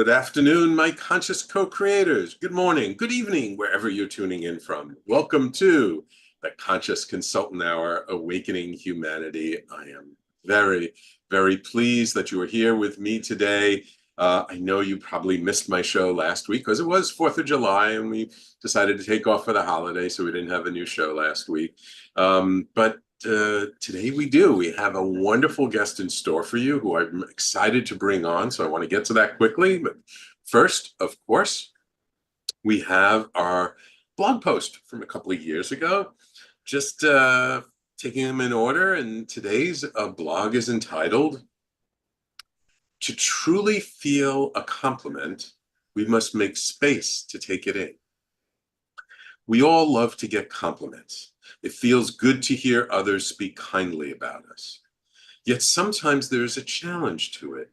Good afternoon, my conscious co-creators. Good morning, good evening, wherever you're tuning in from. Welcome to the Conscious Consultant Hour, Awakening Humanity. I am very, very pleased that you are here with me today. I know you probably missed my show last week because it was 4th of July and we decided to take off for the holiday, so we didn't have a new show last week. But today we do. We have a wonderful guest in store for you who I'm excited to bring on, so I want to get to that quickly. But first, of course, we have our blog post from a couple of years ago, just taking them in order, and today's blog is entitled, "To truly feel a compliment, we must make space to take it in." We all love to get compliments. It feels good to hear others speak kindly about us. Yet sometimes there is a challenge to it.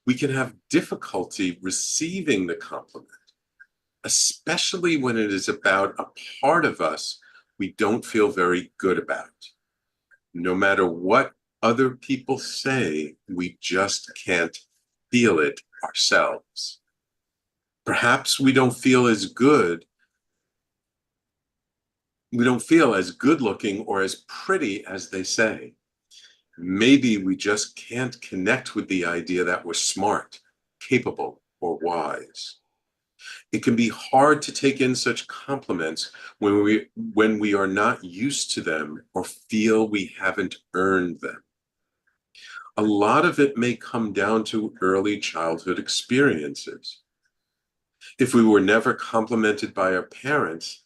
We can have difficulty receiving the compliment, especially when it is about a part of us we don't feel very good about. No matter what other people say, we just can't feel it ourselves. Perhaps we don't feel as good looking or as pretty as they say. Maybe we just can't connect with the idea that we're smart, capable, or wise. It can be hard to take in such compliments when we are not used to them or feel we haven't earned them. A lot of it may come down to early childhood experiences. If we were never complimented by our parents,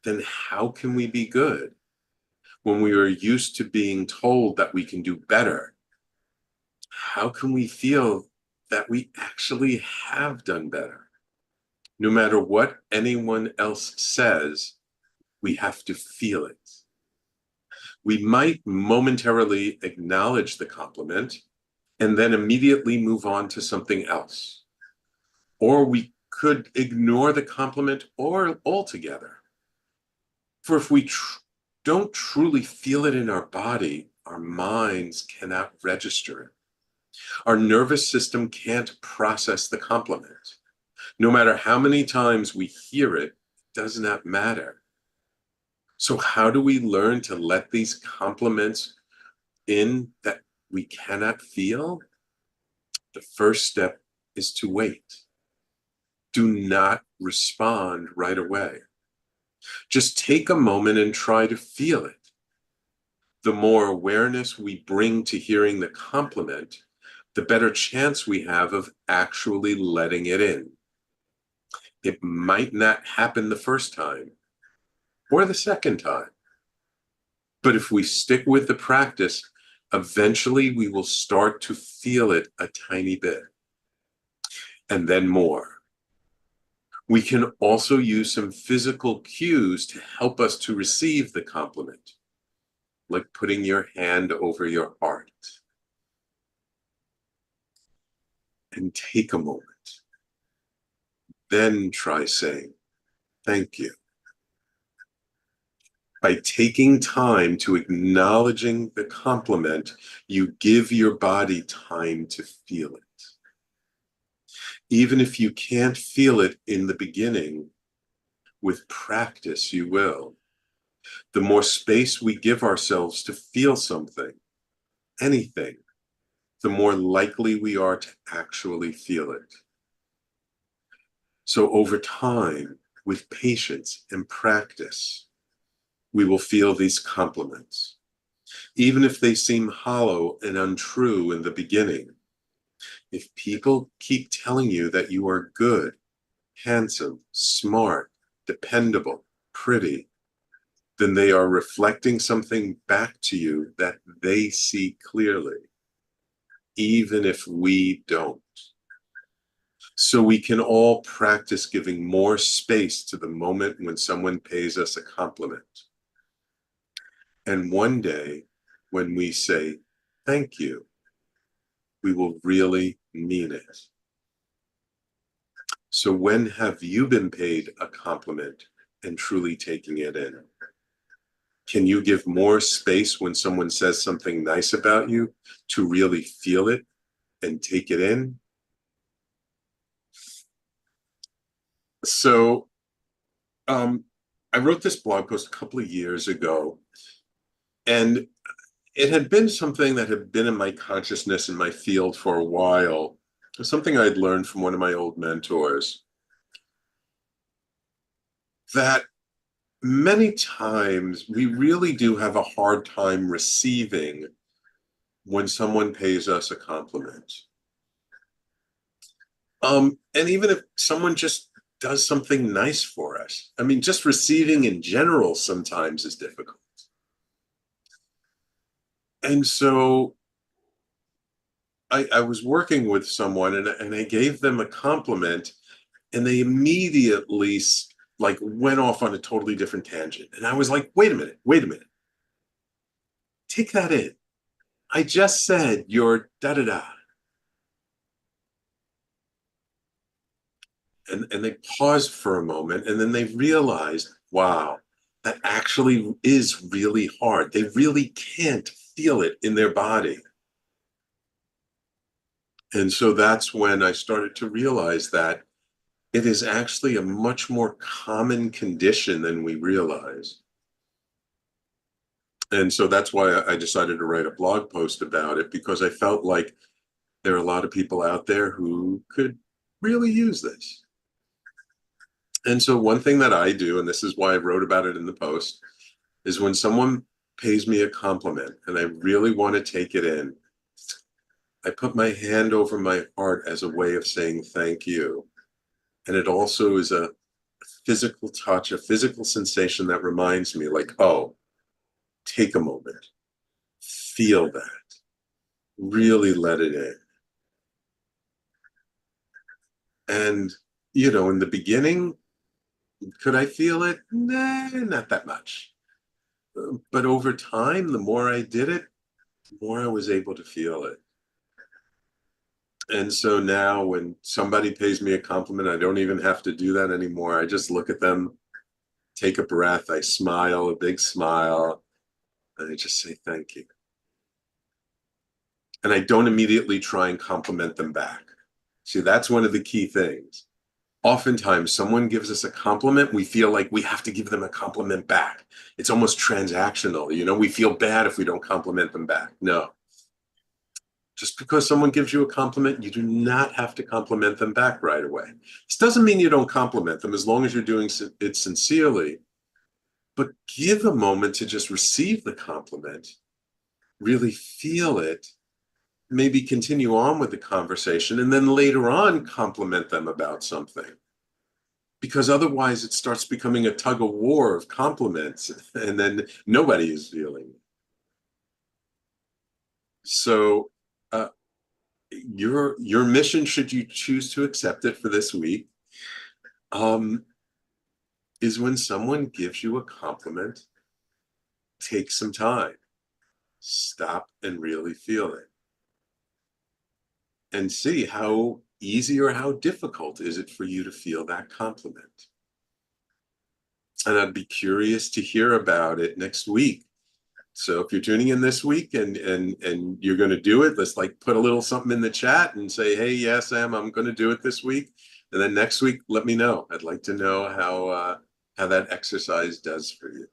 then how can we be good? When we are used to being told that we can do better, how can we feel that we actually have done better? No matter what anyone else says, we have to feel it. We might momentarily acknowledge the compliment and then immediately move on to something else. Or we could ignore the compliment or altogether. For if we don't truly feel it in our body, our minds cannot register it. Our nervous system can't process the compliment. No matter how many times we hear it, it does not matter. So how do we learn to let these compliments in that we cannot feel? The first step is to wait. Do not respond right away. Just take a moment and try to feel it. The more awareness we bring to hearing the compliment, the better chance we have of actually letting it in. It might not happen the first time or the second time, but if we stick with the practice, eventually we will start to feel it a tiny bit, and then more. We can also use some physical cues to help us to receive the compliment, like putting your hand over your heart. And take a moment. Then try saying, "Thank you." By taking time to acknowledging the compliment, you give your body time to feel it. Even if you can't feel it in the beginning, with practice you will. The more space we give ourselves to feel something, anything, the more likely we are to actually feel it. So over time, with patience and practice, we will feel these compliments. Even if they seem hollow and untrue in the beginning, if people keep telling you that you are good, handsome, smart, dependable, pretty, then they are reflecting something back to you that they see clearly, even if we don't. So we can all practice giving more space to the moment when someone pays us a compliment. And one day, when we say, "Thank you," we will really mean it. So when have you been paid a compliment and truly taking it in? Can you give more space when someone says something nice about you to really feel it and take it in? So I wrote this blog post a couple of years ago, and it had been something that had been in my consciousness in my field for a while. It was something I'd learned from one of my old mentors, that many times we really do have a hard time receiving when someone pays us a compliment. And even if someone just does something nice for us, I mean, just receiving in general sometimes is difficult. And so I was working with someone, and I gave them a compliment, and they immediately like went off on a totally different tangent. And I was like, wait a minute, take that in. I just said you're da da da. And they paused for a moment, and then they realized, wow, that actually is really hard. They really can't feel it in their body. And so that's when I started to realize that it is actually a much more common condition than we realize. And so that's why I decided to write a blog post about it, because I felt like there are a lot of people out there who could really use this. And so one thing that I do, and this is why I wrote about it in the post, is when someone pays me a compliment and I really want to take it in, I put my hand over my heart as a way of saying thank you. And it also is a physical touch, a physical sensation that reminds me, like, oh, take a moment, feel that, really let it in. And, in the beginning, could I feel it? Nah, not that much. But over time, the more I did it, the more I was able to feel it. And so now when somebody pays me a compliment, I don't even have to do that anymore. I just look at them, take a breath, I smile, a big smile, and I just say thank you. And I don't immediately try and compliment them back. See, that's one of the key things. Oftentimes, someone gives us a compliment, we feel like we have to give them a compliment back. It's almost transactional. We feel bad if we don't compliment them back. No. Just because someone gives you a compliment, you do not have to compliment them back right away. This doesn't mean you don't compliment them as long as you're doing it sincerely, but give a moment to just receive the compliment, really feel it, maybe continue on with the conversation, and then later on compliment them about something. Because otherwise it starts becoming a tug of war of compliments, and then nobody is feeling it. So your mission, should you choose to accept it for this week, is when someone gives you a compliment, take some time, stop and really feel it, and see how easy or how difficult is it for you to feel that compliment. And I'd be curious to hear about it next week. So if you're tuning in this week and you're going to do it, let's like put a little something in the chat and say, hey, yeah, Sam, I'm going to do it this week. And then next week, let me know. I'd like to know how that exercise does for you.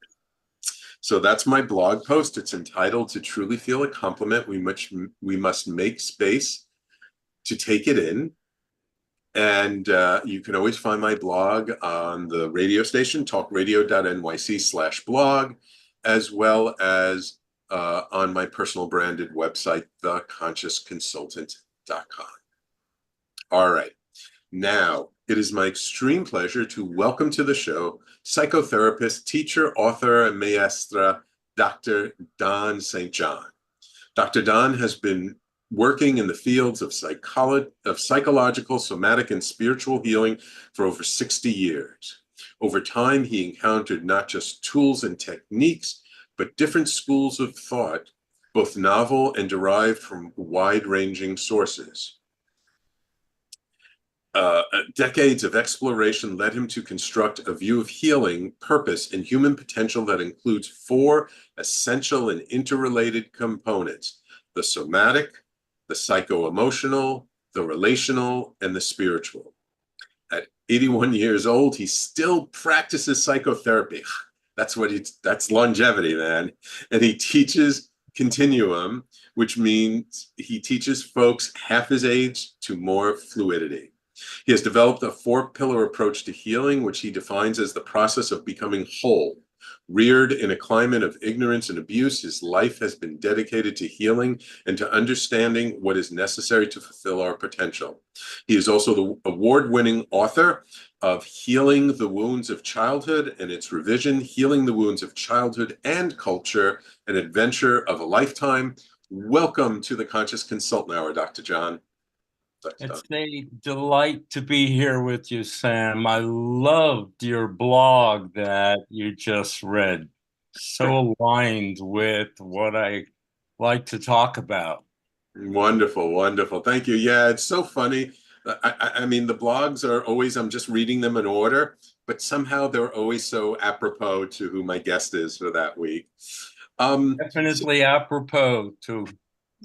So that's my blog post. It's entitled "To Truly Feel a Compliment, we must make space to take it in." And you can always find my blog on the radio station, talkradio.nyc/blog, as well as on my personal branded website, theconsciousconsultant.com. All right. Now, it is my extreme pleasure to welcome to the show psychotherapist, teacher, author, and Mestre, Dr. Don St. John. Dr. Don has been working in the fields of psychological, somatic, and spiritual healing for over 60 years. Over time, he encountered not just tools and techniques, but different schools of thought, both novel and derived from wide-ranging sources. Decades of exploration led him to construct a view of healing, purpose, and human potential that includes 4 essential and interrelated components: the somatic, the psycho-emotional, the relational, and the spiritual. At 81 years old, he still practices psychotherapy. That's longevity, man. And he teaches Continuum, which means he teaches folks half his age to more fluidity. He has developed a four-pillar approach to healing, which he defines as the process of becoming whole. Reared in a climate of ignorance and abuse, his life has been dedicated to healing and to understanding what is necessary to fulfill our potential. He is also the award-winning author of Healing the Wounds of Childhood and its revision, Healing the Wounds of Childhood and Culture, an adventure of a lifetime. Welcome to the Conscious Consultant Hour, Dr. John. It's a delight to be here with you, Sam. I loved your blog that you just read. So aligned with what I like to talk about. Wonderful, wonderful. Thank you. Yeah, it's so funny. I mean, the blogs are always, I'm just reading them in order, but somehow they're always so apropos to who my guest is for that week. So Definitely apropos to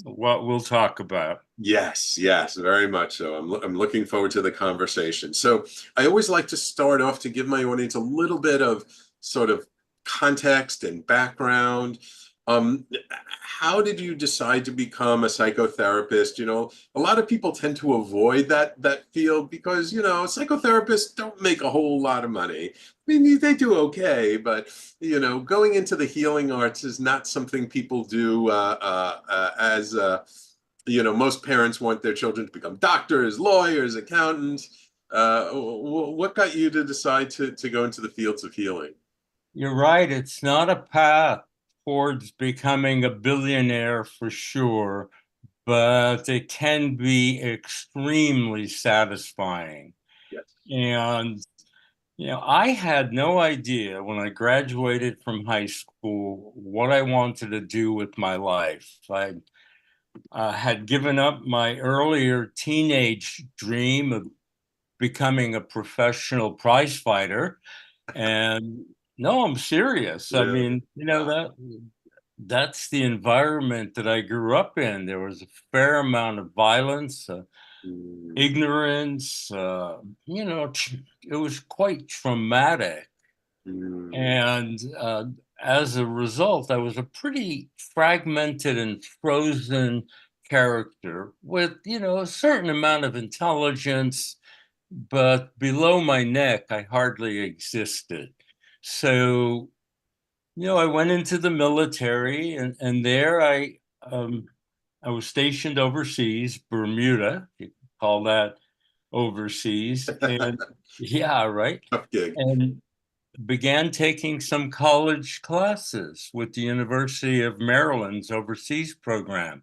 what we'll talk about. yes, yes, very much so. I'm looking forward to the conversation. So I always like to start off to give my audience a little bit of sort of context and background. Um, how did you decide to become a psychotherapist? You know, a lot of people tend to avoid that field because, you know, psychotherapists don't make a whole lot of money. I mean, they do okay, but you know, going into the healing arts is not something people do as you know, most parents want their children to become doctors, lawyers, accountants. What got you to decide to go into the fields of healing? You're right. It's not a path towards becoming a billionaire for sure, but it can be extremely satisfying. Yes. And I had no idea when I graduated from high school what I wanted to do with my life. I had given up my earlier teenage dream of becoming a professional prize fighter. And no, I'm serious. I Really? mean, Wow. that's the environment that I grew up in. There was a fair amount of violence, Mm, ignorance, it was quite traumatic. mm, And as a result, I was a pretty fragmented and frozen character with, a certain amount of intelligence, but below my neck, I hardly existed. So, I went into the military and there I was stationed overseas, Bermuda, you call that overseas. And yeah, right. tough gig. And began taking some college classes with the University of Maryland's overseas program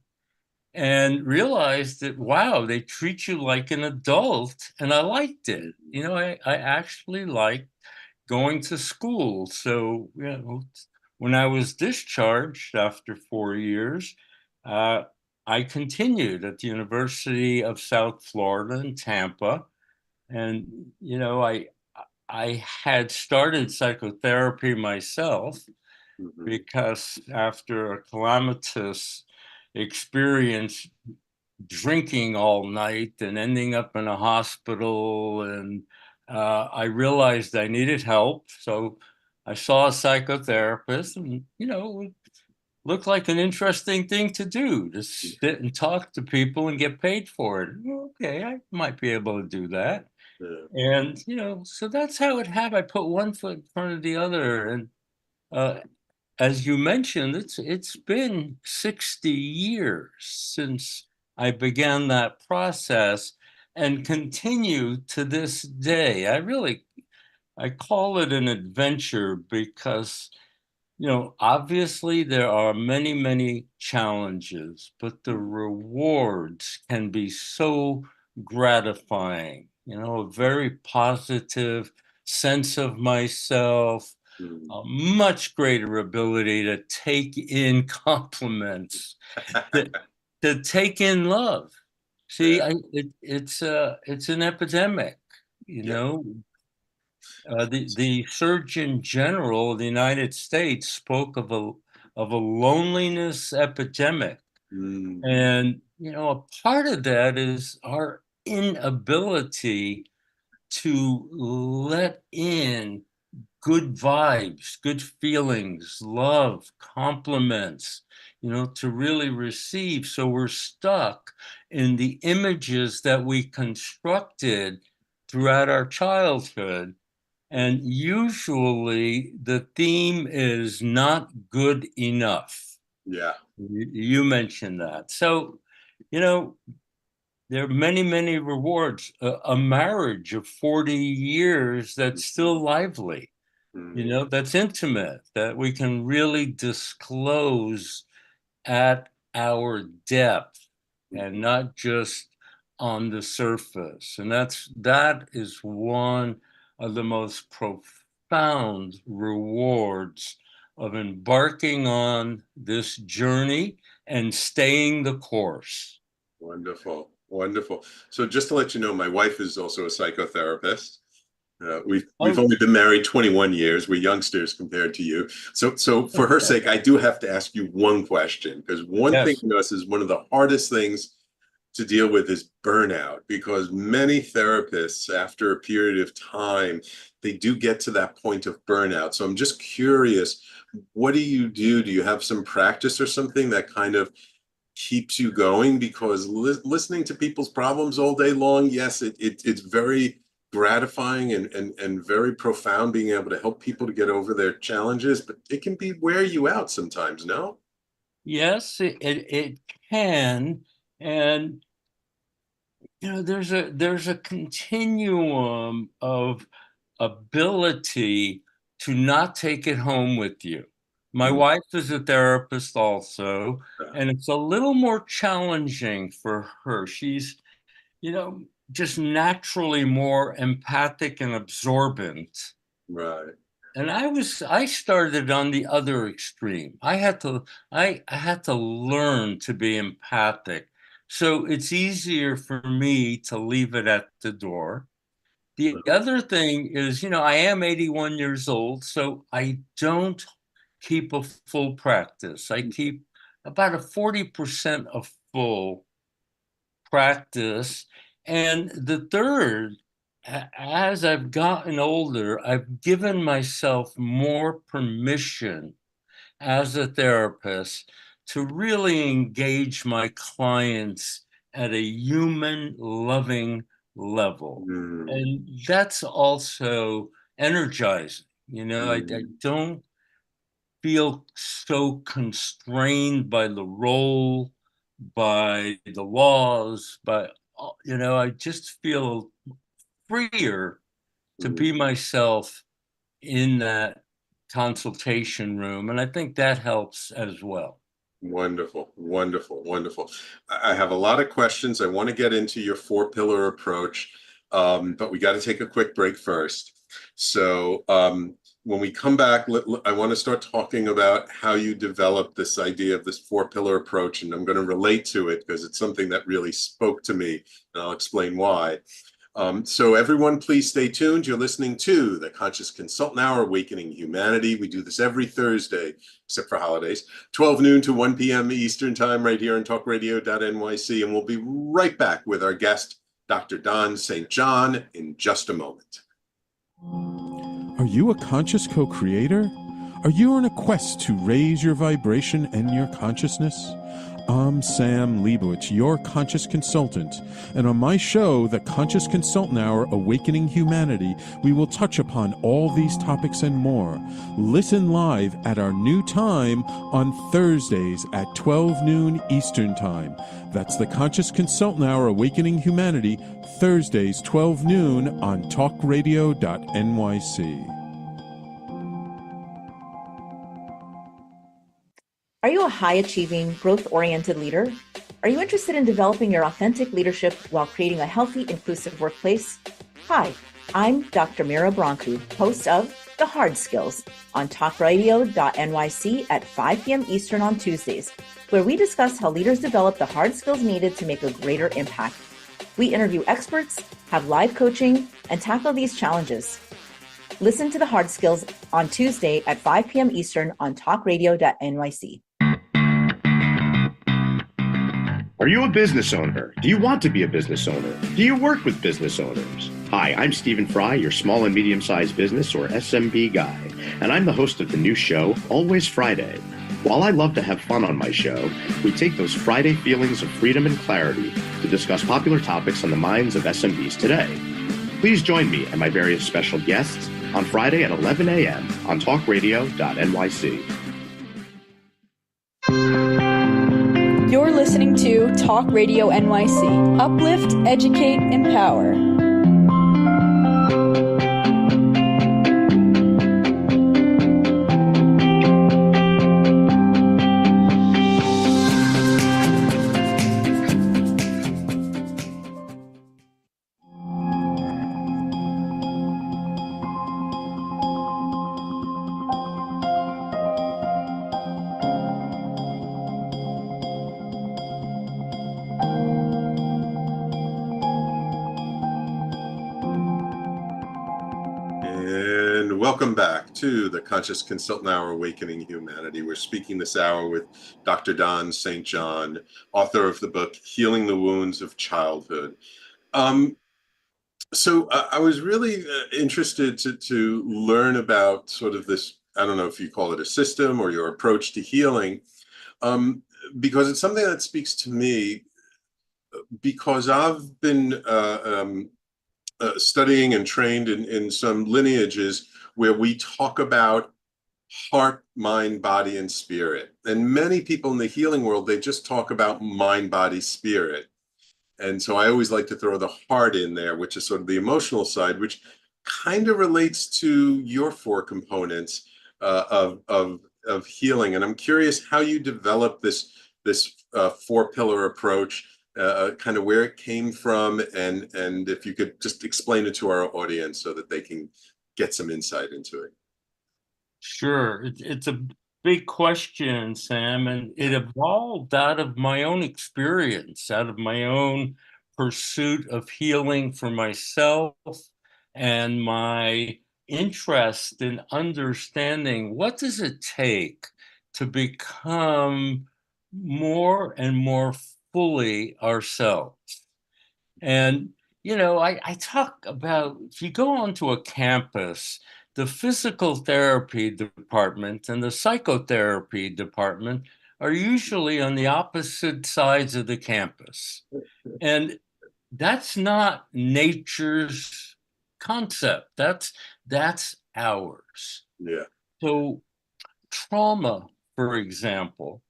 and realized that, wow, they treat you like an adult. And I liked it. I actually liked going to school. So, when I was discharged after 4 years, uh, I continued at the University of South Florida in Tampa. And, I had started psychotherapy myself Mhm. because after a calamitous experience drinking all night and ending up in a hospital, and I realized I needed help. So I saw a psychotherapist, and, it looked like an interesting thing to do to sit and talk to people and get paid for it. Okay, I might be able to do that. Yeah. And, so that's how it happened. I put one foot in front of the other. And uh, as you mentioned, it's been 60 years since I began that process and continue to this day. I call it an adventure because obviously there are many, many challenges, but the Mm, rewards can be so gratifying, a very positive sense of myself, mm. a much greater ability to take in compliments, to, to take in love. See, Yeah. it's an epidemic, you Yeah. know. The Surgeon General of the United States spoke of a loneliness epidemic. Mm, And, a part of that is our inability to let in good vibes, good feelings, love, compliments, to really receive. So we're stuck in the images that we constructed throughout our childhood. And usually the theme is not good enough. Yeah. You mentioned that. So, there are many, many rewards. A marriage of 40 years that's still lively, that's intimate, that we can really disclose at our depth and not just on the surface. And that is one of the most profound rewards of embarking on this journey and staying the course. Wonderful. Wonderful. So just to let you know, my wife is also a psychotherapist. We've only been married 21 years. We're youngsters compared to you. So for her sake, I do have to ask you one question, because one thing to us is one of the hardest things to deal with is burnout, because many therapists, after a period of time, they do get to that point of burnout. So I'm just curious, what do you do? Do you have some practice or something that kind of keeps you going? Because listening to people's problems all day long, yes, it's very gratifying and very profound being able to help people to get over their challenges, but it can wear you out sometimes, no? Yes, it can. And there's a continuum of ability to not take it home with you. My wife is a therapist also, and it's a little more challenging for her. She's, just naturally more empathic and absorbent. Right. And I started on the other extreme. I had to learn to be empathic. So it's easier for me to leave it at the door. The other thing is, I am 81 years old, so I don't keep a full practice. I keep about a 40% of full practice. And the third, as I've gotten older, I've given myself more permission as a therapist to really engage my clients at a human loving level. And that's also energizing. I don't feel so constrained by the role, by the laws, but I just feel freer to be myself in that consultation room. And I think that helps as well. Wonderful, wonderful, wonderful. I have a lot of questions. I want to get into your four-pillar approach, but we got to take a quick break first. So when we come back, I want to start talking about how you developed this idea of this four-pillar approach, and I'm going to relate to it because it's something that really spoke to me, and I'll explain why. So everyone, please stay tuned. You're listening to the Conscious Consultant Hour, Awakening Humanity. We do this every Thursday, except for holidays, 12 noon to 1 p.m. Eastern Time, right here on talkradio.nyc. And we'll be right back with our guest, Dr. Don St. John, in just a moment. Are you a conscious co-creator? Are you on a quest to raise your vibration and your consciousness? I'm Sam Leibowitz, your conscious consultant, and on my show, The Conscious Consultant Hour, Awakening Humanity, we will touch upon all these topics and more. Listen live at our new time on Thursdays at 12 noon Eastern Time. That's The Conscious Consultant Hour, Awakening Humanity, Thursdays 12 noon on talkradio.nyc. Are you a high-achieving, growth-oriented leader? Are you interested in developing your authentic leadership while creating a healthy, inclusive workplace? Hi, I'm Dr. Mira Brancu, host of The Hard Skills on talkradio.nyc at 5 p.m. Eastern on Tuesdays, where we discuss how leaders develop the hard skills needed to make a greater impact. We interview experts, have live coaching, and tackle these challenges. Listen to The Hard Skills on Tuesday at 5 p.m. Eastern on talkradio.nyc. Are you a business owner? Do you want to be a business owner? Do you work with business owners? Hi, I'm Stephen Fry, your small and medium-sized business or SMB guy, and I'm the host of the new show, Always Friday. While I love to have fun on my show, we take those Friday feelings of freedom and clarity to discuss popular topics on the minds of SMBs today. Please join me and my various special guests on Friday at 11 a.m. on talkradio.nyc. You're listening to Talk Radio NYC. Uplift, educate, empower. Welcome back to the Conscious Consultant Hour, Awakening Humanity. We're speaking this hour with Dr. Don St. John, author of the book, Healing the Wounds of Childhood. So I was really interested to learn about sort of this, I don't know if you call it a system or your approach to healing, because it's something that speaks to me because I've been studying and trained in some lineages where we talk about heart, mind, body, and spirit. And many people in the healing world, they just talk about mind, body, spirit. And so I always like to throw the heart in there, which is sort of the emotional side, which kind of relates to your four components of healing. And I'm curious how you developed this four-pillar approach, kind of where it came from, and if you could just explain it to our audience so that they can get some insight into it. Sure. It's a big question, Sam, and it evolved out of my own experience, out of my own pursuit of healing for myself and my interest in understanding what does it take to become more and more fully ourselves. And, I talk about, if you go onto a campus, the physical therapy department and the psychotherapy department are usually on the opposite sides of the campus. And that's not nature's concept. That's ours. Yeah. So trauma, for example,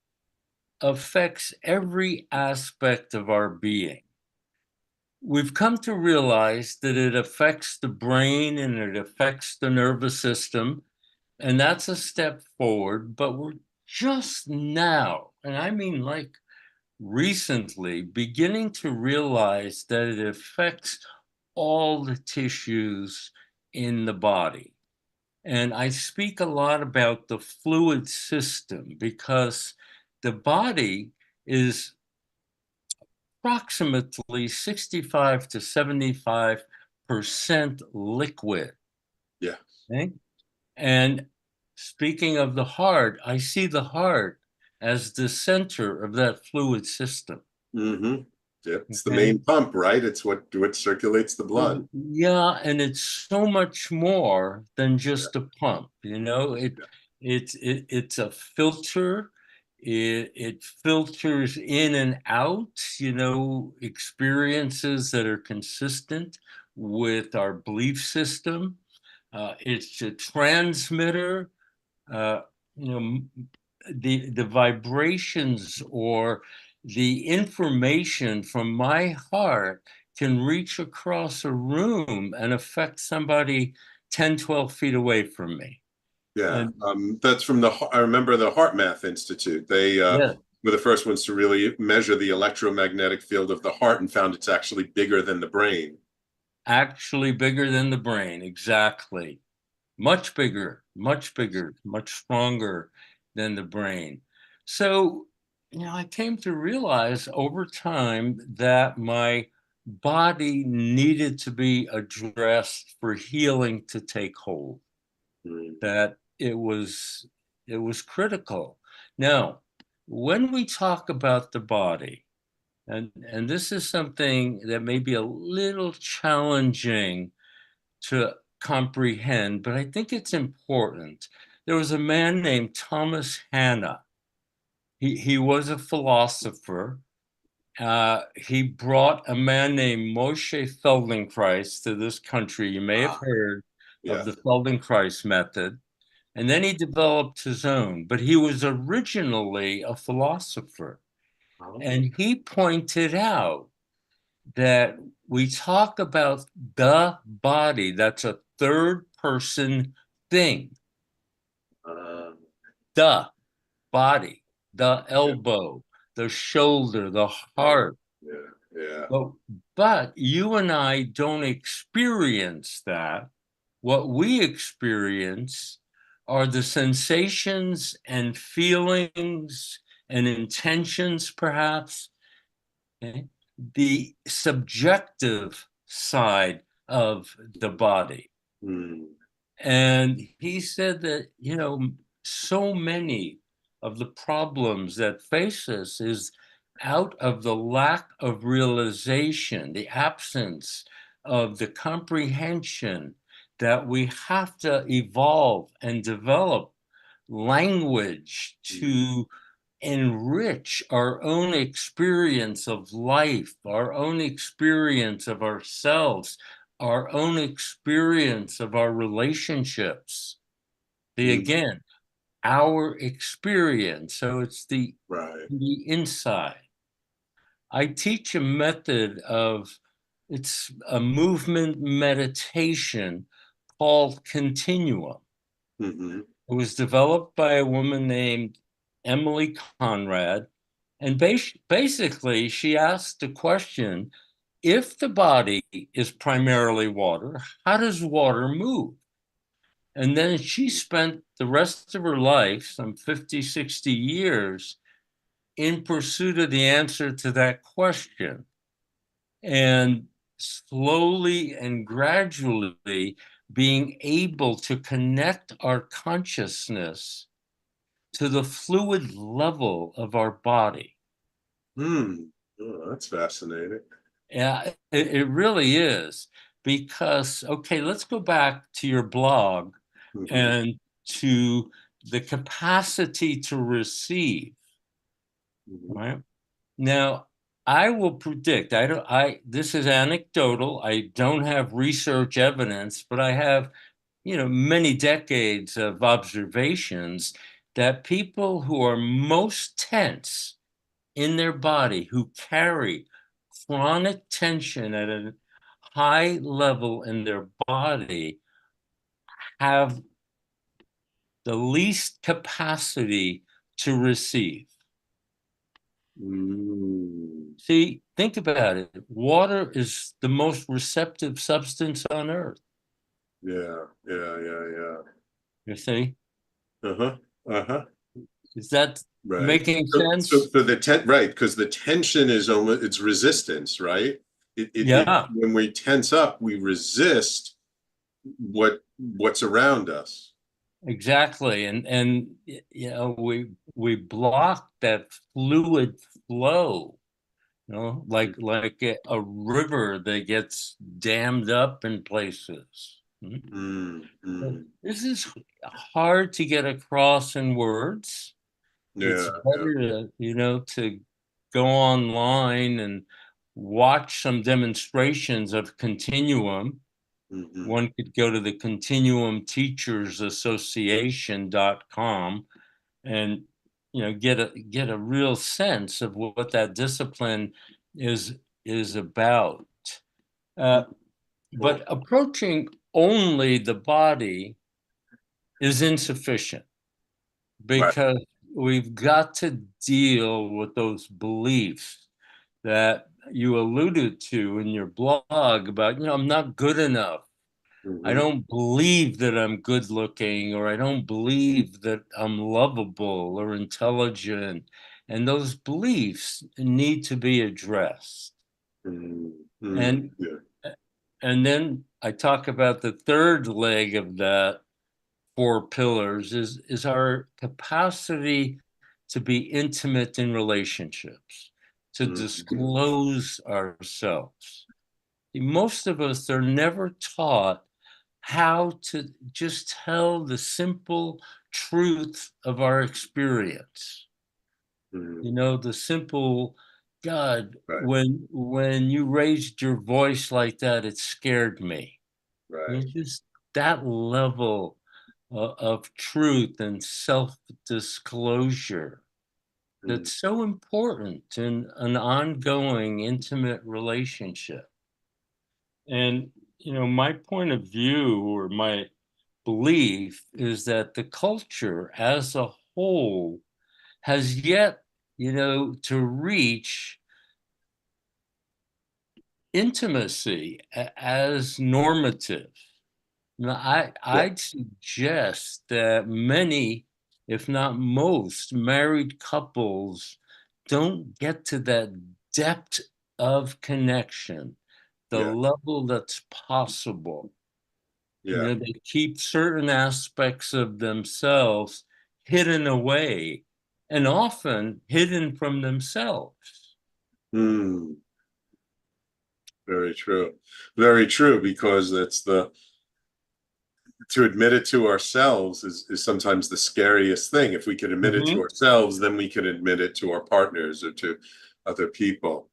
affects every aspect of our being. We've come to realize that it affects the brain and it affects the nervous system, and that's a step forward, but we're just now, and I mean like recently, beginning to realize that it affects all the tissues in the body. And I speak a lot about the fluid system because the body is approximately 65 to 75% liquid. Yeah. Okay? And speaking of the heart, I see the heart as the center of that fluid system. Mm-hmm. Yeah, it's the main pump, right? It's what circulates the blood. Yeah, and it's so much more than just a pump. It's a filter. It filters in and out, experiences that are consistent with our belief system. It's a transmitter. Uh, the vibrations or the information from my heart can reach across a room and affect somebody 10, 12 feet away from me. Yeah, that's from I remember the Heart Math Institute. They were the first ones to really measure the electromagnetic field of the heart and found it's actually bigger than the brain. Actually bigger than the brain, exactly. Much bigger, much stronger than the brain. So, I came to realize over time that my body needed to be addressed for healing to take hold, that it was critical. Now, when we talk about the body, And this is something that may be a little challenging to comprehend, but I think it's important. There was a man named Thomas Hanna. He was a philosopher. He brought a man named Moshe Feldenkrais to this country. You may have heard Yeah. of the Feldenkrais method. And then he developed his own, but he was originally a philosopher. And he pointed out that we talk about the body, that's a third person thing. The body, the elbow, the shoulder, the heart. Yeah. But you and I don't experience that. What we experience are the sensations and feelings and intentions, perhaps, okay? The subjective side of the body. And he said that, so many of the problems that face us is out of the lack of realization, the absence of the comprehension that we have to evolve and develop language to enrich our own experience of life, our own experience of ourselves, our own experience of our relationships. Again, our experience. So it's the inside. I teach a method it's a movement meditation called Continuum. It was developed by a woman named Emily Conrad. And basically, she asked the question, if the body is primarily water, how does water move? And then she spent the rest of her life, some 50, 60 years, in pursuit of the answer to that question. And slowly and gradually being able to connect our consciousness to the fluid level of our body. Oh, that's fascinating. Yeah, it really is. Because, okay, let's go back to your blog and to the capacity to receive. Right? Now, I will predict, this is anecdotal, I don't have research evidence, but I have, many decades of observations that people who are most tense in their body, who carry chronic tension at a high level in their body, have the least capacity to receive. See, think about it. Water is the most receptive substance on earth. Yeah. You see? Is that Right. making sense? So for the right, because the tension is almost, it's resistance, right? When we tense up, we resist what's around us. Exactly. And we block that fluid flow, like a river that gets dammed up in places. This is hard to get across in words. It's better to go online and watch some demonstrations of Continuum. One could go to the continuumteachersassociation.com and get a real sense of what that discipline is about. But approaching only the body is insufficient, because we've got to deal with those beliefs that you alluded to in your blog about, I'm not good enough. I don't believe that I'm good looking, or I don't believe that I'm lovable or intelligent. And those beliefs need to be addressed. And then I talk about the third leg of that 4 pillars is our capacity to be intimate in relationships, to disclose ourselves. Most of us are never taught how to just tell the simple truth of our experience. You know, the simple, God, Right. when you raised your voice like that, it scared me. Right. Just that level of truth and self-disclosure that's so important in an ongoing intimate relationship. And, you know, my point of view or my belief is that the culture as a whole has yet, you know, to reach intimacy as normative. Now, I'd suggest that many, if not most, married couples don't get to that depth of connection, the level that's possible. You know, they keep certain aspects of themselves hidden away and often hidden from themselves. Very true. Very true, because that's to admit it to ourselves is sometimes the scariest thing. If we can admit it to ourselves, then we can admit it to our partners or to other people.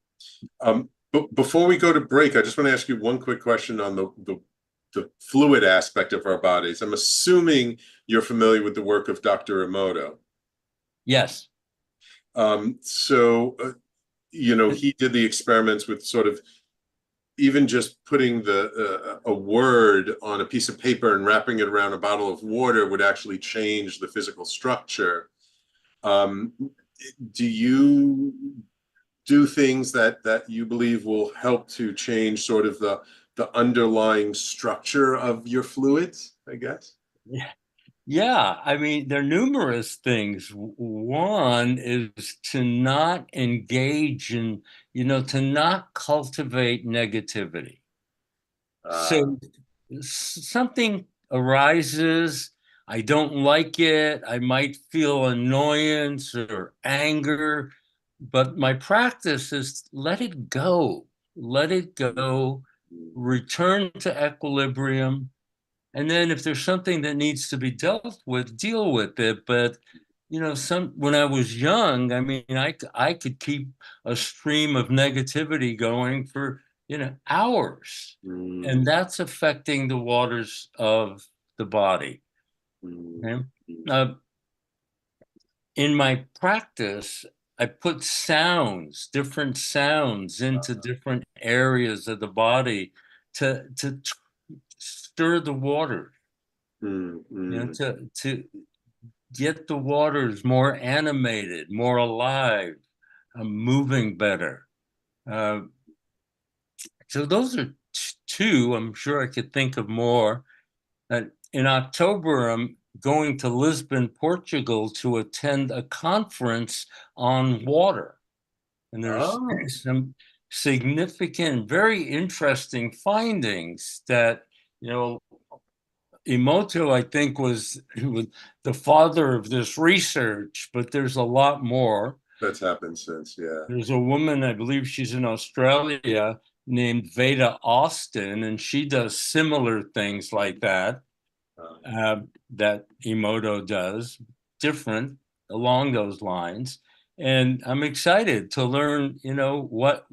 But before we go to break, I just want to ask you one quick question on the fluid aspect of our bodies. I'm assuming you're familiar with the work of Dr. Emoto. Yes. You know, he did the experiments with sort of even just putting a word on a piece of paper and wrapping it around a bottle of water would actually change the physical structure. Do you do things that you believe will help to change sort of the underlying structure of your fluids, I guess? Yeah, I mean, there are numerous things. One is to not engage in, you know, to not cultivate negativity. So something arises, I don't like it, I might feel annoyance or anger, but my practice is let it go, return to equilibrium. And then if there's something that needs to be dealt with, deal with it. But, you know, when I was young, I mean, I could keep a stream of negativity going for, you know, hours. And that's affecting the waters of the body. Okay? In my practice, I put different sounds into different areas of the body to stir the water, you know, to get the waters more animated, more alive, moving better. So those are two. I'm sure I could think of more. In October, I'm going to Lisbon, Portugal to attend a conference on water. And there's some significant, very interesting findings that, you know, Emoto, I think, was the father of this research, but there's a lot more. That's happened since, yeah. There's a woman, I believe she's in Australia, named Veda Austin, and she does similar things like that, that Emoto does, different along those lines. And I'm excited to learn, you know, what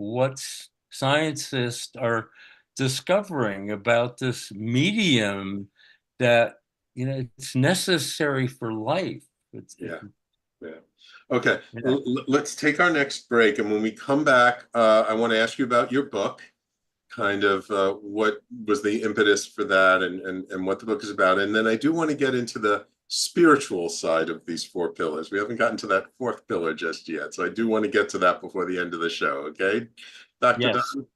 scientists are discovering about this medium that, you know, it's necessary for life. Okay, let's take our next break. And when we come back, I want to ask you about your book, kind of what was the impetus for that and what the book is about. And then I do want to get into the spiritual side of these four pillars. We haven't gotten to that fourth pillar just yet. So I do want to get to that before the end of the show. Okay, Dr. Don?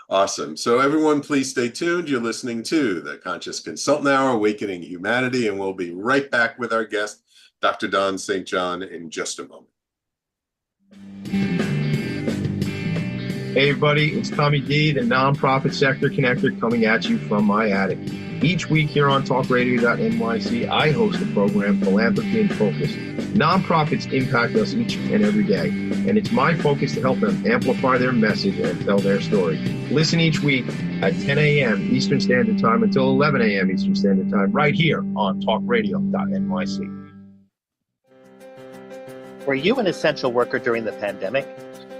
Awesome. So everyone, please stay tuned. You're listening to the Conscious Consultant Hour, Awakening Humanity, and we'll be right back with our guest, Dr. Don St. John, in just a moment. Hey everybody, it's Tommy D, the nonprofit sector connector, coming at you from my attic. Each week here on talkradio.nyc, I host the program Philanthropy in Focus. Nonprofits impact us each and every day, and it's my focus to help them amplify their message and tell their story. Listen each week at 10 a.m. Eastern Standard Time until 11 a.m. Eastern Standard Time, right here on talkradio.nyc. Were you an essential worker during the pandemic?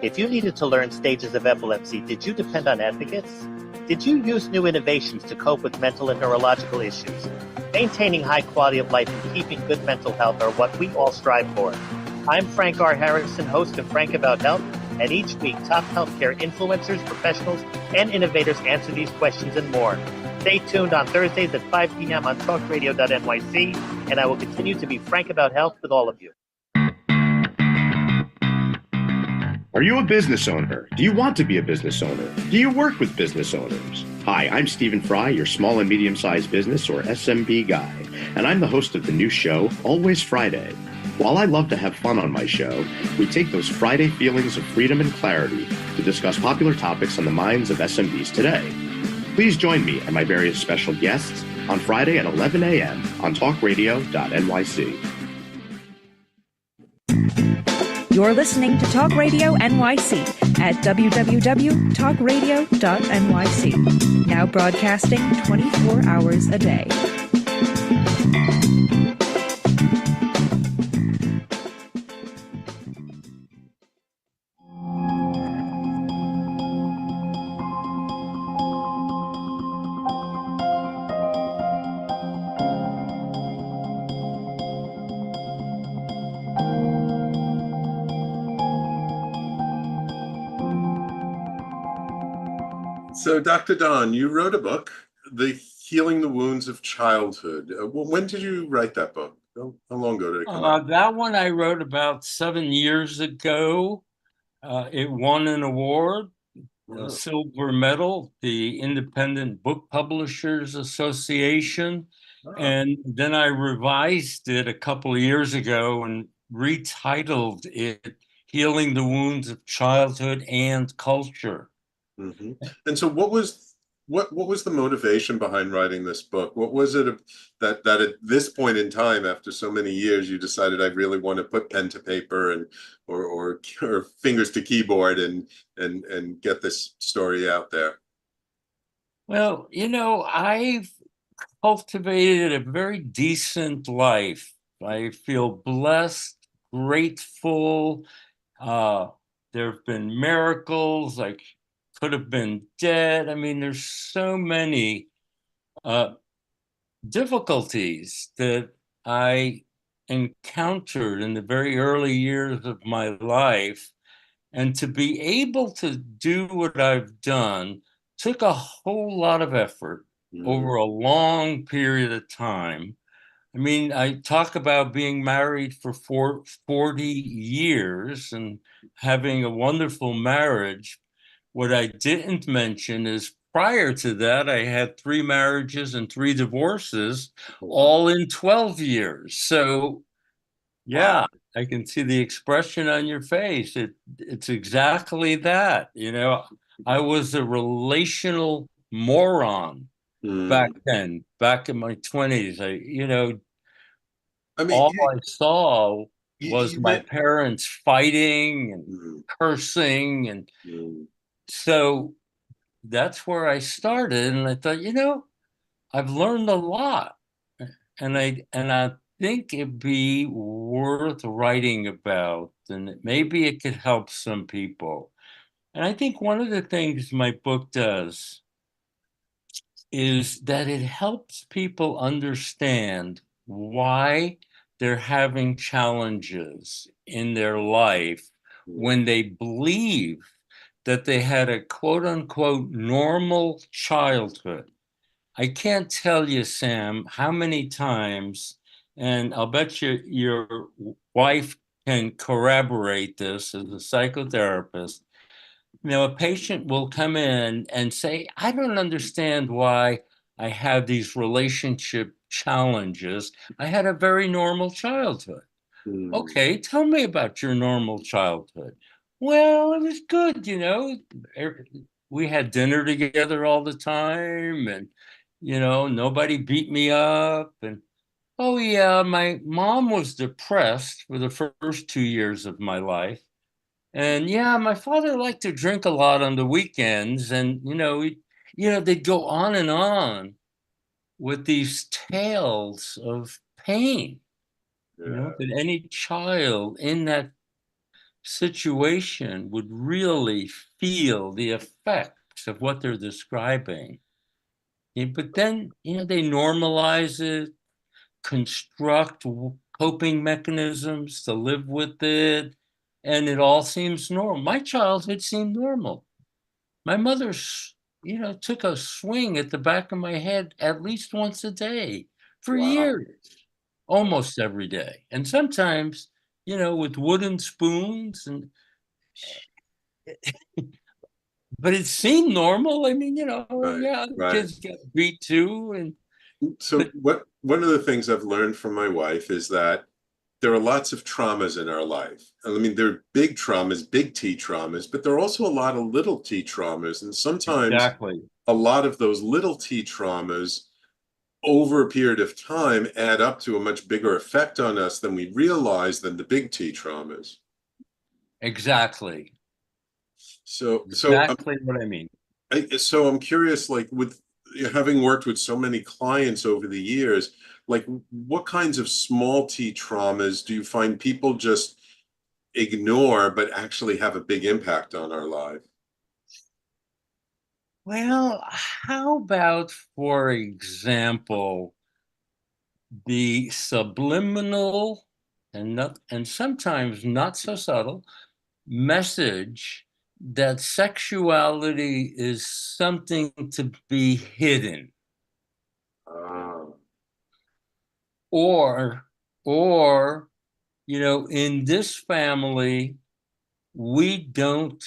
If you needed to learn stages of epilepsy, did you depend on advocates? Did you use new innovations to cope with mental and neurological issues? Maintaining high quality of life and keeping good mental health are what we all strive for. I'm Frank R. Harrison, host of Frank About Health, and each week top healthcare influencers, professionals, and innovators answer these questions and more. Stay tuned on Thursdays at 5 p.m. on talkradio.nyc, and I will continue to be frank about health with all of you. Are you a business owner? Do you want to be a business owner? Do you work with business owners? Hi, I'm Stephen Fry, your small and medium-sized business or SMB guy, and I'm the host of the new show, Always Friday. While I love to have fun on my show, we take those Friday feelings of freedom and clarity to discuss popular topics on the minds of SMBs today. Please join me and my various special guests on Friday at 11 a.m. on talkradio.nyc. You're listening to Talk Radio NYC at www.talkradio.nyc. Now broadcasting 24 hours a day. So, Dr. Don, you wrote a book, The Healing the Wounds of Childhood. When did you write that book? How long ago did it come out? That one I wrote about 7 years ago. It won an award, a silver medal, the Independent Book Publishers Association. And then I revised it a couple of years ago and retitled it Healing the Wounds of Childhood and Culture. Mm-hmm. And so what was the motivation behind writing this book? What was it that at this point in time, after so many years, you decided I really want to put pen to paper and or fingers to keyboard and get this story out there? Well, I've cultivated a very decent life. I feel blessed, grateful. There have been miracles. I could have been dead. I mean, there's so many difficulties that I encountered in the very early years of my life. And to be able to do what I've done took a whole lot of effort over a long period of time. I mean, I talk about being married for 40 years and having a wonderful marriage. What I didn't mention is prior to that, I had 3 marriages and 3 divorces, all in 12 years. So, yeah, I can see the expression on your face. It's exactly that. I was a relational moron back then, back in my 20s. All I saw was my parents fighting and cursing. And so that's where I started. And I thought, I've learned a lot. And I think it'd be worth writing about, and maybe it could help some people. And I think one of the things my book does is that it helps people understand why they're having challenges in their life when they believe that they had a quote unquote normal childhood. I can't tell you, Sam, how many times, and I'll bet you your wife can corroborate this as a psychotherapist. A patient will come in and say, I don't understand why I have these relationship challenges. I had a very normal childhood. Okay, tell me about your normal childhood. Well, it was good, We had dinner together all the time, and nobody beat me up. And oh yeah, my mom was depressed for the first 2 years of my life. And yeah, my father liked to drink a lot on the weekends, and they'd go on and on with these tales of pain. Yeah. That any child in that situation would really feel the effects of what they're describing. But then, they normalize it, construct coping mechanisms to live with it, and it all seems normal. My childhood seemed normal. My mother, took a swing at the back of my head at least once a day for Wow. years, almost every day. And sometimes, with wooden spoons and but it seemed normal. I mean, Right. yeah, the Right. kids get beat too. So But one of the things I've learned from my wife is that there are lots of traumas in our life. I mean, there are big traumas, big T traumas, but there are also a lot of little T traumas. And sometimes exactly. a lot of those little T traumas over a period of time add up to a much bigger effect on us than we realize than the big T traumas. Exactly. So Exactly what I mean. so I'm curious, like with having worked with so many clients over the years, like what kinds of small T traumas do you find people just ignore but actually have a big impact on our life? Well, how about, for example, the subliminal and sometimes not so subtle message that sexuality is something to be hidden, Ah, or or in this family we don't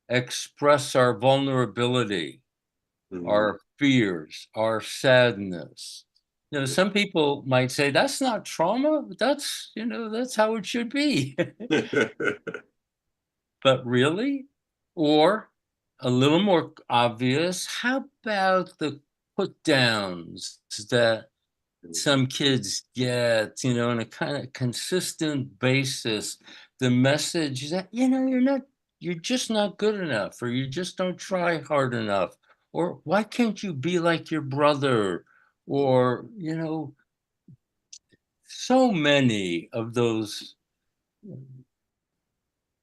express our vulnerability, mm, our fears, our sadness. Some people might say that's not trauma, but that's how it should be. But really? Or a little more obvious, how about the put downs that some kids get, on a kind of consistent basis, the message that, you're just not good enough, or you just don't try hard enough, or why can't you be like your brother? Or, so many of those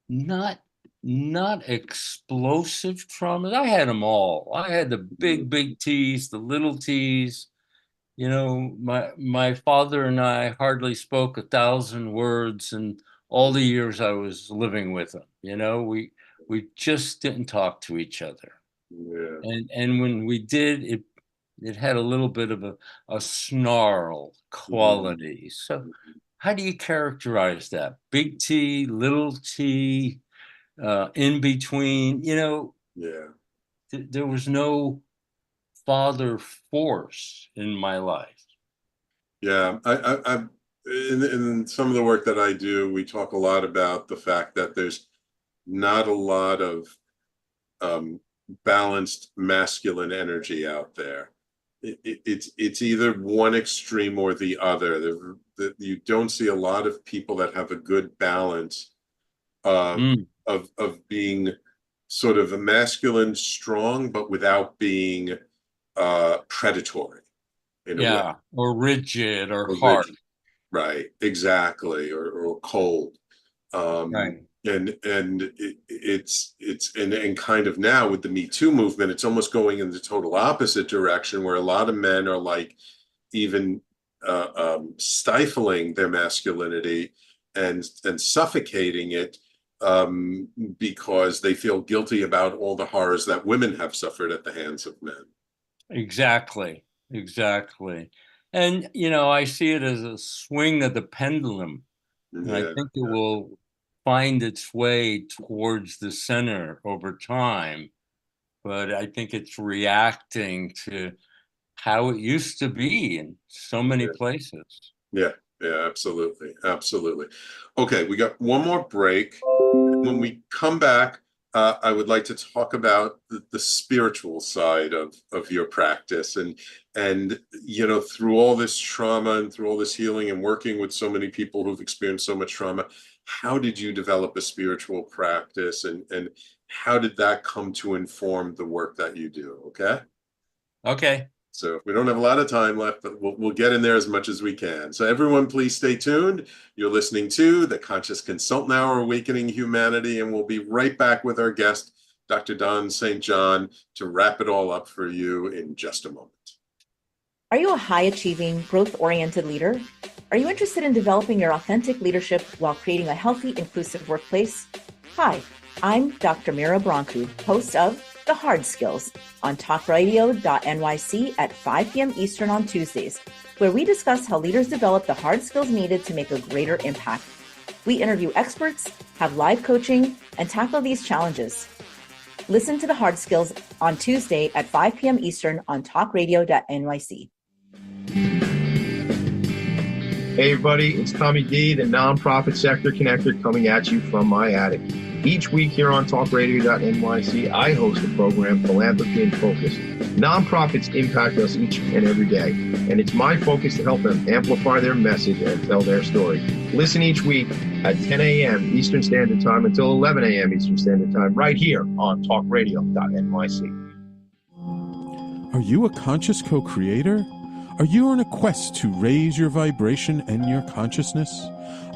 not not explosive traumas. I had them all. I had the big T's, the little T's. My father and I hardly spoke 1,000 words in all the years I was living with him. We just didn't talk to each other. yeah. And when we did, it had a little bit of a snarl Mhm. quality. So how do you characterize that? Big T, little T, in between? Yeah. There was no father force in my life. Yeah. In some of the work that I do, we talk a lot about the fact that there's not a lot of um, balanced masculine energy out there. It's either one extreme or the other. You don't see a lot of people that have a good balance of Mm, being sort of a masculine, strong, but without being predatory in a way, yeah, or rigid or or hard. rigid. Right, exactly, or cold. Right. And kind of now with the Me Too movement, it's almost going in the total opposite direction, where a lot of men are like even stifling their masculinity and suffocating it because they feel guilty about all the horrors that women have suffered at the hands of men. Exactly. Exactly. And, I see it as a swing of the pendulum. And I Yeah, think it will find its way towards the center over time. But I think it's reacting to how it used to be in so many yeah, places. yeah, yeah, absolutely, absolutely. Okay, we got one more break. When we come back, I would like to talk about the spiritual side of your practice, and through all this trauma and through all this healing and working with so many people who've experienced so much trauma, how did you develop a spiritual practice, and how did that come to inform the work that you do? Okay. Okay. So we don't have a lot of time left, but we'll get in there as much as we can. So everyone, please stay tuned. You're listening to the Conscious Consultant Hour, Awakening Humanity, and we'll be right back with our guest, Dr. Don St. John, to wrap it all up for you in just a moment. Are you a high-achieving, growth-oriented leader? Are you interested in developing your authentic leadership while creating a healthy, inclusive workplace? Hi, I'm Dr. Mira Brancu, host of The Hard Skills on talkradio.nyc at 5 p.m. Eastern on Tuesdays, where we discuss how leaders develop the hard skills needed to make a greater impact. We interview experts, have live coaching, and tackle these challenges. Listen to The Hard Skills on Tuesday at 5 p.m. Eastern on talkradio.nyc. Hey everybody, it's Tommy D, the nonprofit sector connector, coming at you from my attic. Each week here on talkradio.nyc, I host a program, Philanthropy in Focus. Nonprofits impact us each and every day, and it's my focus to help them amplify their message and tell their story. Listen each week at 10 a.m. Eastern Standard Time until 11 a.m. Eastern Standard Time, right here on talkradio.nyc. Are you a conscious co-creator? Are you on a quest to raise your vibration and your consciousness?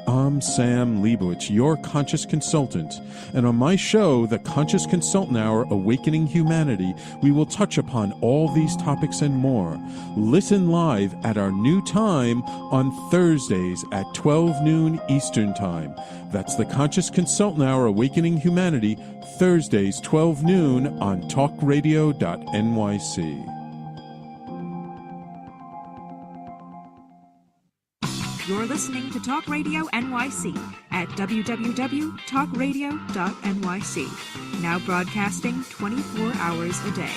I'm Sam Leibowitz, your conscious consultant, and on my show, The Conscious Consultant Hour, Awakening Humanity, we will touch upon all these topics and more. Listen live at our new time on Thursdays at 12 noon Eastern Time. That's The Conscious Consultant Hour, Awakening Humanity, Thursdays 12 noon on talkradio.nyc. You're listening to Talk Radio NYC at www.talkradio.nyc. Now broadcasting 24 hours a day.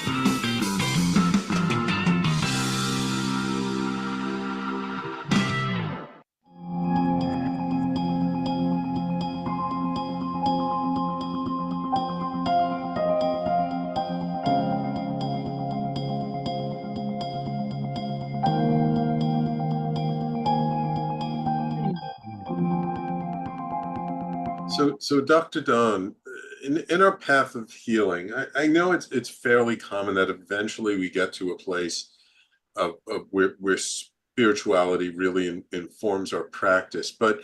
So Dr. Don, in our path of healing, I know it's fairly common that eventually we get to a place of where spirituality really informs our practice. But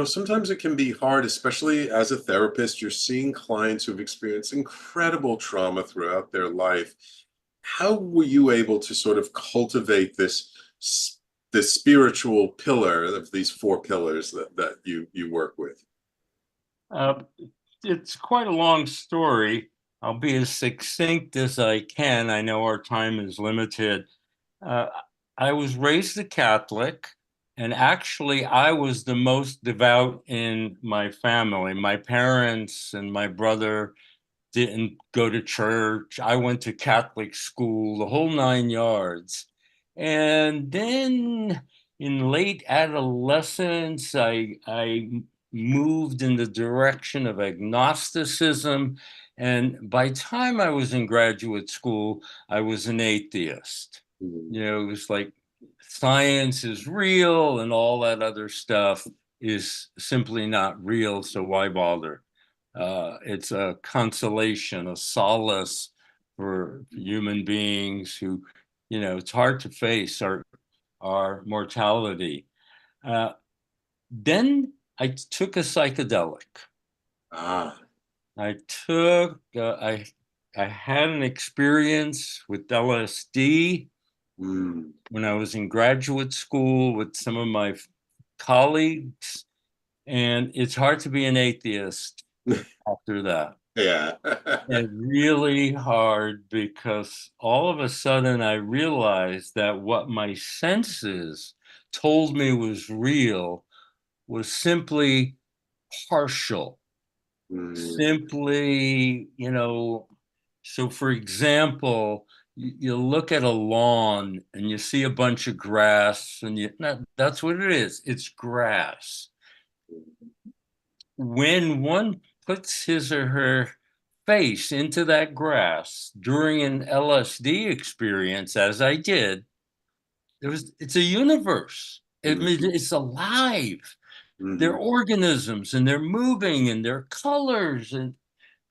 sometimes it can be hard, especially as a therapist. You're seeing clients who've experienced incredible trauma throughout their life. How were you able to sort of cultivate this spiritual pillar of these four pillars that you work with? It's quite a long story. I'll be as succinct as I can. I know our time is limited. I was raised a Catholic, and actually I was the most devout in my family. My parents and my brother didn't go to church. I went to Catholic school, the whole 9 yards. And then in late adolescence, I moved in the direction of agnosticism. And by the time I was in graduate school, I was an atheist. It was like science is real and all that other stuff is simply not real. So why bother? It's a consolation, a solace for human beings who, it's hard to face our mortality. Then I took a psychedelic. I had an experience with LSD when I was in graduate school with some of my colleagues, and it's hard to be an atheist after that. Yeah. It's really hard because all of a sudden I realized that what my senses told me was real was simply partial. Simply, so for example, you look at a lawn and you see a bunch of grass and that's what it is. It's grass. when one puts his or her face into that grass during an LSD experience, as I did, it's a universe. It's alive. They're organisms and they're moving and they're colors and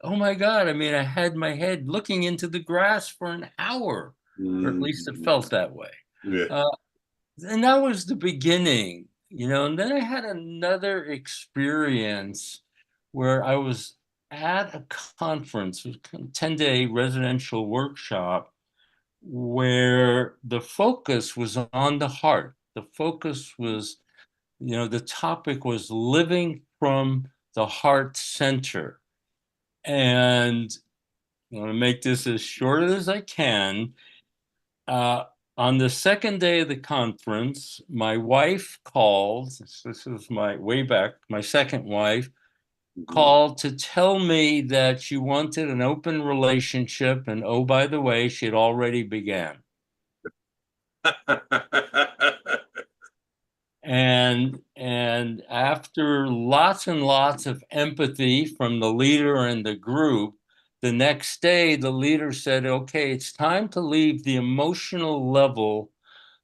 oh my God. I mean, I had my head looking into the grass for an hour, or at least it felt that way. Yeah. And that was the beginning, and then I had another experience where I was at a conference, a 10-day residential workshop, where the focus was on the heart. The focus was, the topic was living from the heart center. And I'm going to make this as short as I can. On the second day of the conference, my wife called. This was my second wife, called to tell me that she wanted an open relationship. And oh, by the way, she had already began. And after lots and lots of empathy from the leader and the group, the next day the leader said, okay, it's time to leave the emotional level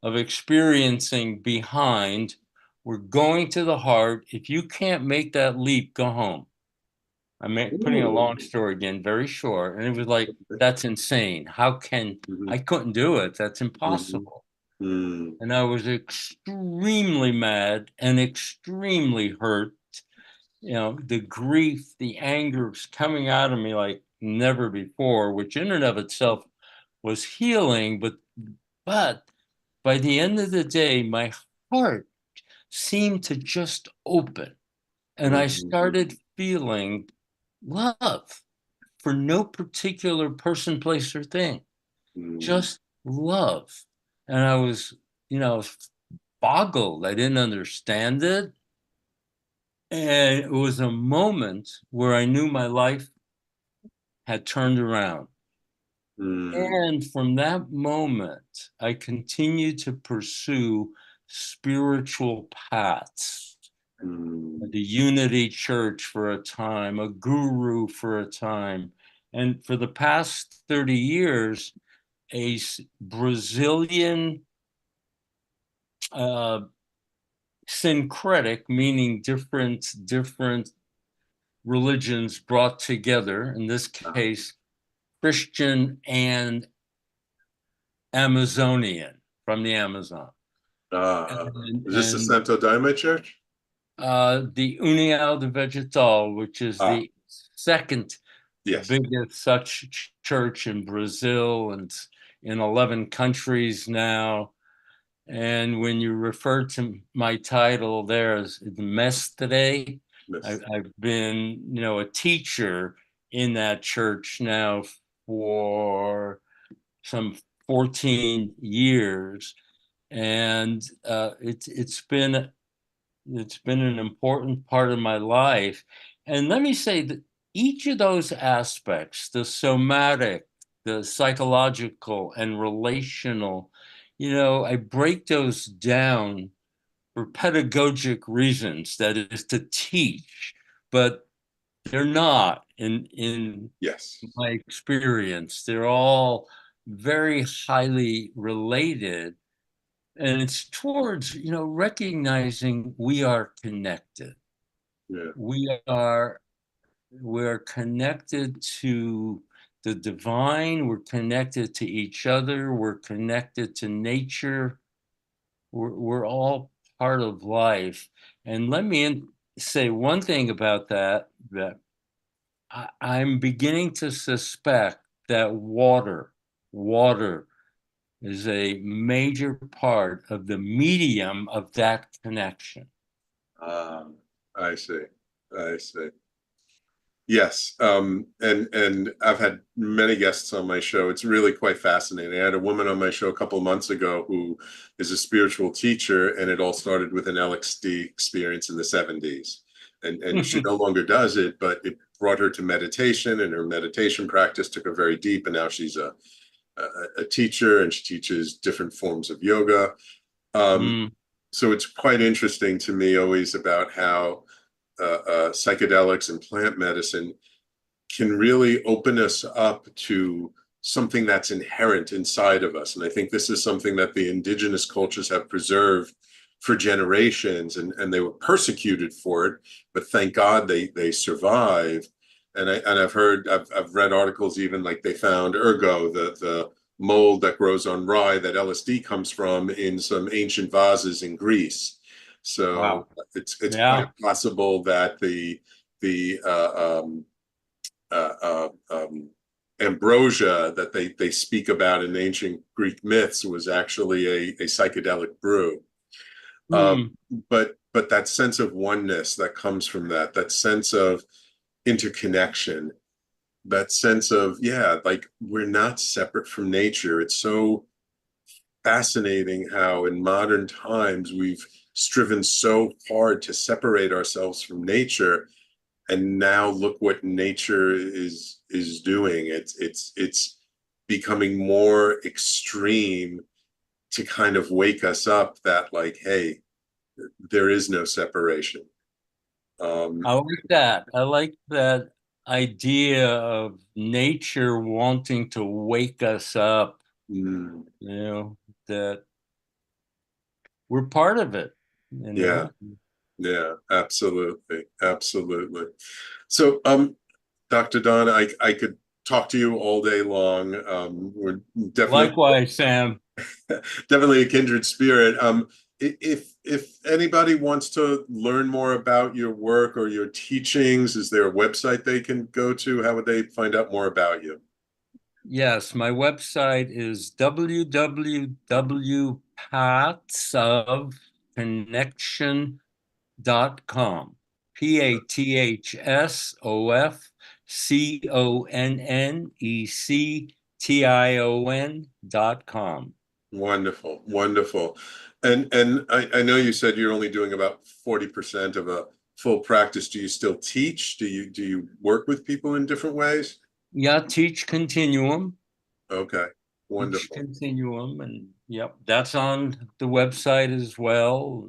of experiencing behind. We're going to the heart. If you can't make that leap, go home. I'm putting a long story again, very short. And it was like, that's insane. I couldn't do it. That's impossible. And I was extremely mad and extremely hurt. The grief, the anger was coming out of me like never before, which in and of itself was healing. But by the end of the day, my heart seemed to just open. And I started feeling love for no particular person, place, or thing, just love. And I was, boggled. I didn't understand it. And it was a moment where I knew my life had turned around. And from that moment, I continued to pursue spiritual paths. The Unity Church for a time, a guru for a time. And for the past 30 years, a Brazilian syncretic, meaning different religions brought together, in this case, Christian and Amazonian, from the Amazon. Is this the Santo Daime Church? The União de Vegetal, which is the second biggest such church in Brazil and in 11 countries now. And when you refer to my title there as Mestre, I've been, a teacher in that church now for some 14 years. And it's been an important part of my life. And let me say that each of those aspects, the somatic, the psychological, and relational, I break those down for pedagogic reasons, that is to teach, but they're not in my experience. They're all very highly related. And it's towards, recognizing we are connected. Yeah. We're connected to the divine. We're connected to each other. We're connected to nature. We're all part of life. And let me say one thing about that I'm beginning to suspect that water is a major part of the medium of that connection. I see. Yes. And I've had many guests on my show. It's really quite fascinating. I had a woman on my show a couple of months ago who is a spiritual teacher, and it all started with an LSD experience in the 70s. And she no longer does it, but it brought her to meditation, and her meditation practice took her very deep. And now she's a teacher, and she teaches different forms of yoga. So it's quite interesting to me always about how psychedelics and plant medicine can really open us up to something that's inherent inside of us. And I think this is something that the indigenous cultures have preserved for generations, and they were persecuted for it, but thank God they survived. And I've read articles even like they found ergo, the mold that grows on rye that LSD comes from, in some ancient vases in Greece. So Wow. it's Yeah. quite possible that the ambrosia that they speak about in ancient Greek myths was actually a psychedelic brew. But that sense of oneness that comes from that sense of interconnection, that sense of, yeah, like we're not separate from nature. It's so fascinating how in modern times we've striven so hard to separate ourselves from nature, and now look what nature is doing. It's becoming more extreme to kind of wake us up that, like, hey, there is no separation. I like that. I like that idea of nature wanting to wake us up, mm, that we're part of it, yeah, yeah, absolutely, absolutely. So, Dr. Don, I could talk to you all day long. We're definitely Likewise, Sam. definitely a kindred spirit. If anybody wants to learn more about your work or your teachings, is there a website they can go to? How would they find out more about you? Yes, my website is www.pathsofconnection.com. pathsofconnection.com. Wonderful, wonderful. And I know you said you're only doing about 40% of a full practice. Do you still teach? Do you work with people in different ways? Yeah, teach Continuum. Okay, Teach wonderful. Continuum, and yep, that's on the website as well.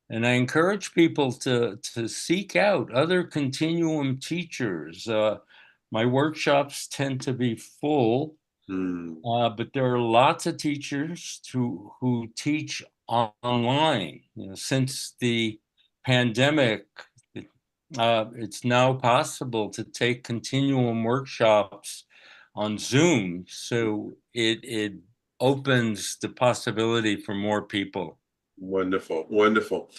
And I encourage people to seek out other Continuum teachers. My workshops tend to be full, but there are lots of teachers who teach online. Since the pandemic, it's now possible to take Continuum workshops on Zoom, so it opens the possibility for more people. Wonderful, wonderful.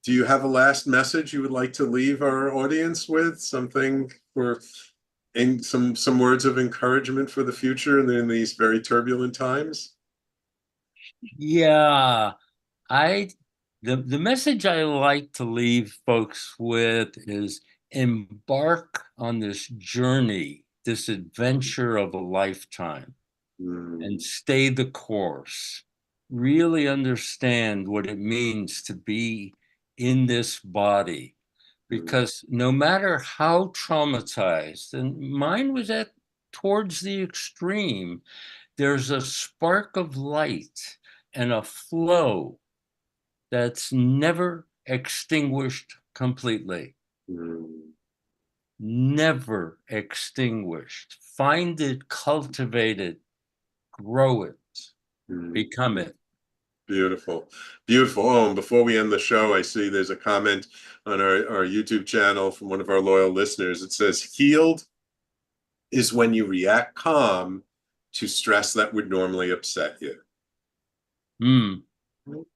Do you have a last message you would like to leave our audience with? Something for in some words of encouragement for the future and in these very turbulent times? Yeah, the message I like to leave folks with is embark on this journey, this adventure of a lifetime, and stay the course. Really understand what it means to be in this body, because no matter how traumatized, and mine was towards the extreme, there's a spark of light and a flow that's never extinguished completely. Never extinguished. Find it, cultivate it, grow it, become it. Beautiful, beautiful. Oh, and before we end the show, I see there's a comment on our YouTube channel from one of our loyal listeners. It says, healed is when you react calm to stress that would normally upset you.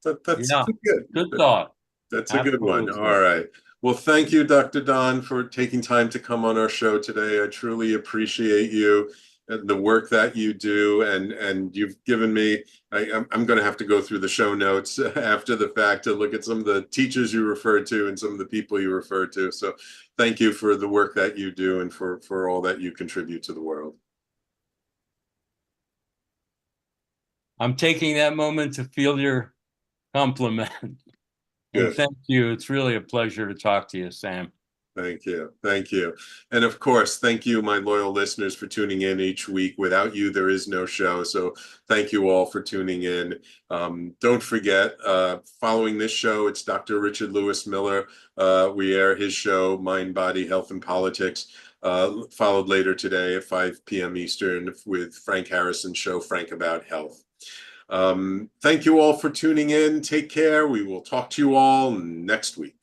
That's Yeah, good. good thought. That's a good one. Absolutely. All right. Well, thank you, Dr. Don, for taking time to come on our show today. I truly appreciate you and the work that you do, and you've given me. I'm going to have to go through the show notes after the fact to look at some of the teachers you referred to and some of the people you referred to. So, thank you for the work that you do and for all that you contribute to the world. I'm taking that moment to feel your compliment. And thank you. It's really a pleasure to talk to you, Sam. Thank you. Thank you. And of course, thank you, my loyal listeners, for tuning in each week. Without you, there is no show. So thank you all for tuning in. Don't forget, following this show, it's Dr. Richard Lewis Miller. We air his show, Mind, Body, Health, and Politics, followed later today at 5 p.m. Eastern with Frank Harrison's show, Frank About Health. Thank you all for tuning in. Take care. We will talk to you all next week.